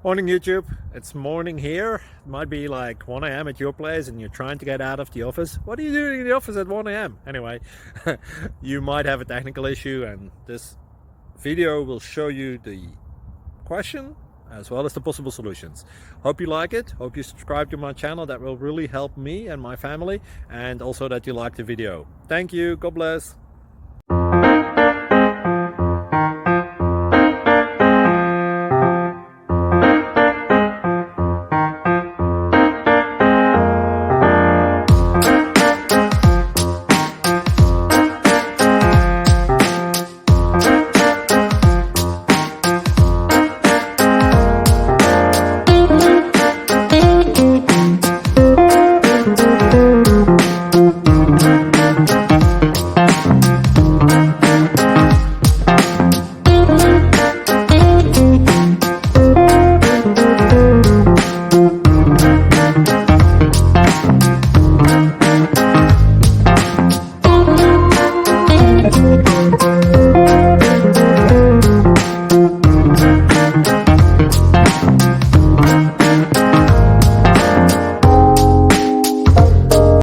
Morning YouTube, it's morning here. It might be like 1 a.m. at your place and you're trying to get out of the office. What are you doing in the office at 1 a.m.? Anyway, you might have a technical issue and this video will show you the question as well as the possible solutions. Hope you like it, hope you subscribe to my channel. That will really help me and my family, and also that you like the video. Thank you, God bless.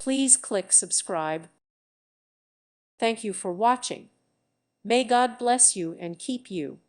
Please click subscribe. Thank you for watching. May God bless you and keep you.